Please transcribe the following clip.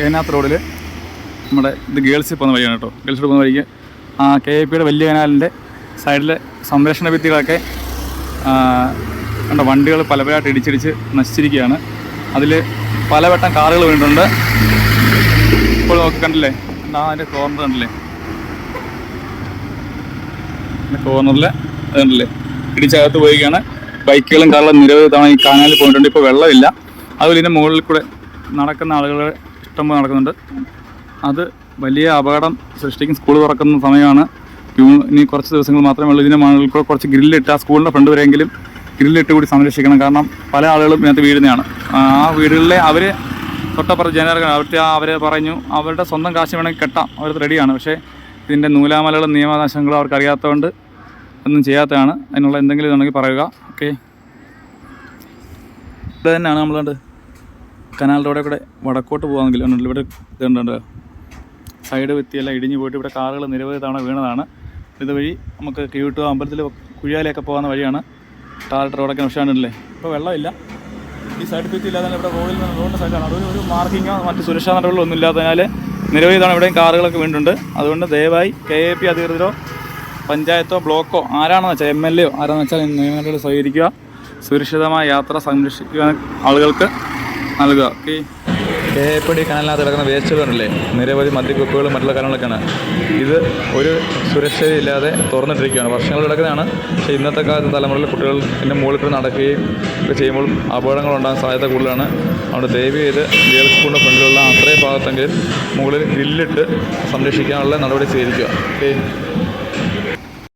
ഏനാത്ത് റോഡിൽ നമ്മുടെ ഇത് ഗേൾസിൽ പോകുന്ന വഴിയാണ് കേട്ടോ. ഗേൾസിൽ പോകുന്ന വഴിക്ക് KAPയുടെ വലിയ കനാലിൻ്റെ സൈഡിലെ സംരക്ഷണ ഭിത്തികളൊക്കെ കണ്ട വണ്ടികൾ പലപ്പോഴായിട്ട് ഇടിച്ചിടിച്ച് നശിച്ചിരിക്കുകയാണ്. അതിൽ പലവട്ടം കാറുകൾ വീണിട്ടുണ്ട്. ഇപ്പോൾ നോക്കി കണ്ടില്ലേ, അതിൻ്റെ കോർണർ കണ്ടില്ലേ, കോർണറിൽ അതുണ്ടല്ലേ ഇടിച്ചകത്ത് പോയിരിക്കുകയാണ്. ബൈക്കുകളും കാറുകളും നിരവധി തവണ ഈ കനാലിൽ പോയിട്ടുണ്ട്. ഇപ്പോൾ വെള്ളമില്ല. അതുപോലെ ഇതിൻ്റെ മുകളിൽ കൂടെ നടക്കുന്ന ആളുകൾ ഇഷ്ടംപോലെ നടക്കുന്നുണ്ട്. അത് വലിയ അപകടം സൃഷ്ടിക്കും. സ്കൂൾ തുറക്കുന്ന സമയമാണ്. ഇനി കുറച്ച് ദിവസങ്ങൾ മാത്രമേ ഉള്ളൂ. ഇതിൻ്റെ മുകളിൽ കൂടെ കുറച്ച് ഗ്രില്ലിട്ട് ആ സ്കൂളിൻ്റെ ഫ്രണ്ട് വരെയെങ്കിലും ഗ്രില്ലിട്ട് കൂടി സംരക്ഷിക്കണം. കാരണം പല ആളുകളും ഇതിനകത്ത് വീഴുന്നതാണ്. ആ വീടുകളിലെ അവർ തൊട്ടപ്പുറത്ത് ജനറൽ അവർ പറഞ്ഞു അവരുടെ സ്വന്തം കാശ് വേണമെങ്കിൽ കെട്ടാം, അവർ റെഡിയാണ്. പക്ഷേ ഇതിൻ്റെ നൂലാമലകളും നിയമവശങ്ങളും അവർക്ക് അറിയാത്തതുകൊണ്ട് ഒന്നും ചെയ്യാത്തതാണ്. അതിനുള്ള എന്തെങ്കിലും ഇതുണ്ടെങ്കിൽ പറയുക. ഓക്കെ, ഇത് തന്നെയാണ് നമ്മളുണ്ട് കനാൽ റോഡിൽ കൂടെ വടക്കോട്ട് പോകാമെങ്കിൽ ഇവിടെ ഇതുണ്ട് സൈഡ് ഭിത്തിയെല്ലാം ഇടിഞ്ഞു പോയിട്ട് ഇവിടെ കാറുകൾ നിരവധി തവണ വീണതാണ്. ഇതുവഴി നമുക്ക് കീഴ്ട്ടുക അമ്പലത്തിൽ കുഴിയാലയൊക്കെ പോകുന്ന വഴിയാണ്. ടാറിട്ട് റോഡൊക്കെ നഷ്ടമാണല്ലേ. ഇപ്പോൾ വെള്ളമില്ല. ഈ സൈഡ് ഭിത്തി ഇല്ലാതെ ഇവിടെ റോഡിൻ്റെ സൈഡാണ്. ഒരു മാർക്കിങ്ങോ മറ്റ് സുരക്ഷാ നടപടികളോ ഒന്നും ഇല്ലാത്തതിനാൽ നിരവധി തവണ ഇവിടെയും കാറുകളൊക്കെ വീണിട്ടുണ്ട്. അതുകൊണ്ട് ദയവായി KAP അധികൃതരോ പഞ്ചായത്തോ ബ്ലോക്കോ ആരാണെന്ന് വെച്ചാൽ MLA ആരാണെന്ന് വെച്ചാൽ നിയമനടപടികൾ സ്വീകരിക്കുക. സുരക്ഷിതമായ യാത്ര സംരക്ഷിക്കാൻ ആളുകൾക്ക് നൽകുക. ഓക്കെ, KAPയുടെ കനാലിനകത്ത് കിടക്കുന്ന വേസ്റ്റുകളുണ്ടല്ലേ, നിരവധി മദ്യക്കുപ്പികളും മറ്റുള്ള കാര്യങ്ങളൊക്കെയാണ്. ഇത് ഒരു സുരക്ഷയില്ലാതെ തുറന്നിട്ടിരിക്കുകയാണ്. വർഷങ്ങൾ കിടക്കുന്നതാണ്. പക്ഷേ ഇന്നത്തെ കാലത്ത് തലമുറയിലെ കുട്ടികൾ ഇതിൻ്റെ മുകളിൽ കൂടെ നടക്കുകയും ഒക്കെ ചെയ്യുമ്പോൾ അപകടങ്ങളുണ്ടാകാൻ സാധ്യത കൂടുതലാണ്. അതുകൊണ്ട് ദയവ് ചെയ്ത് ഗേൾസ് സ്കൂളിൻ്റെ ഫ്രണ്ടിലുള്ള അത്രയും ഭാഗത്തെങ്കിലും മുകളിൽ ഗ്രില്ലിട്ട് സംരക്ഷിക്കാനുള്ള നടപടി സ്വീകരിക്കുക. ഓക്കെ.